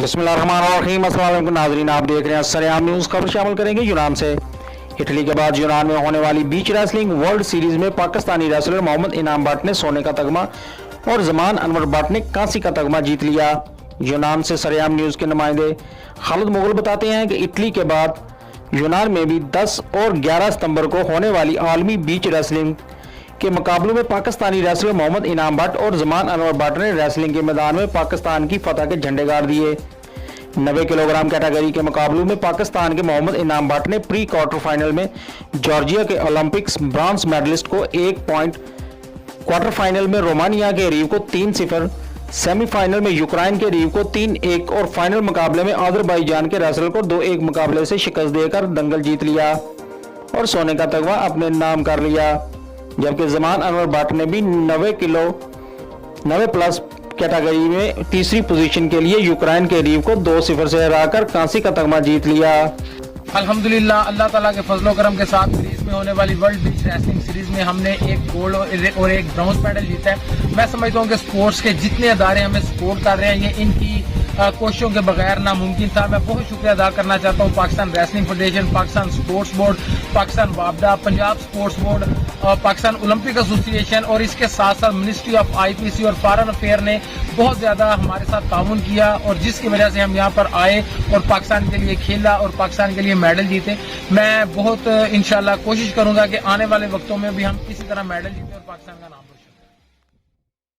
बिस्मिल्लाहिर्रहमानिर्रहीम। अस्सलाम वालेकुम नाज़रीन, आप देख रहे हैं सरेआम न्यूज़। खबर शामिल करेंगे यूनान से। इटली के बाद यूनान में होने वाली बीच रेसलिंग वर्ल्ड सीरीज में पाकिस्तानी रेसलर मोहम्मद इनाम भट्ट ने सोने का तगमा और जमान अनवर भट्ट ने कांसी का तगमा जीत लिया। यूनान से सरेआम न्यूज़ के नुमाइंदे खालिद मुगल बताते हैं कि इटली के बाद यूनान में भी 10 और 11 सितंबर को होने वाली आलमी बीच रेसलिंग के मुकाबलों में पाकिस्तानी रेसलर मोहम्मद इनाम भट्ट और जमान अनवर भट्ट ने रेसलिंग के मैदान में पाकिस्तान की फतह के झंडे गाड़ दिए। 90 किलोग्राम कैटेगरी के मुकाबलों में पाकिस्तान के मोहम्मद इनाम भट्ट ने प्री क्वार्टर फाइनल में जॉर्जिया के ओलंपिक्स ब्रॉन्ज मेडलिस्ट को 1 पॉइंट, क्वार्टर फाइनल में रोमानिया के रीव को 3-0, सेमीफाइनल में यूक्रेन के रीव को 3-1 और फाइनल मुकाबले में अजरबैजान के रेसलर को 2-1 मुकाबले से शिकस्त देकर दंगल जीत लिया और सोने का तगमा अपने नाम कर लिया। जबकि जमान अनवर भट्ट ने भी 90 प्लस कैटेगरी में तीसरी पोजीशन के लिए यूक्रेन के रीव को 2-0 से हराकर कांसी का तगमा जीत लिया। अल्हम्दुलिल्लाह, अल्लाह ताला के फजलो करम के साथ सीरीज में होने वाली वर्ल्ड बीच रेसलिंग सीरीज में हमने एक गोल्ड और एक ब्रॉन्ज मेडल जीता है। मैं समझता हूँ कि स्पोर्ट्स के जितने अदारे हमें सपोर्ट कर रहे हैं, ये इनकी कोशिशों के बगैर नामुमकिन था। मैं बहुत शुक्रिया अदा करना चाहता हूँ Pakistan wrestling federation, Pakistan sports board, Pakistan वापडा, Punjab sports board, Pakistan Olympic association और इसके साथ साथ मिनिस्ट्री ऑफ आईपीसी और फॉरेन अफेयर ने बहुत ज्यादा हमारे साथ ताउन किया और जिसकी वजह से हम यहाँ पर आए और पाकिस्तान के लिए खेला और पाकिस्तान के लिए मेडल जीते। मैं बहुत इंशाल्लाह कोशिश करूंगा कि आने वाले वक्तों में भी हम इसी तरह मेडल जीते और पाकिस्तान का नाम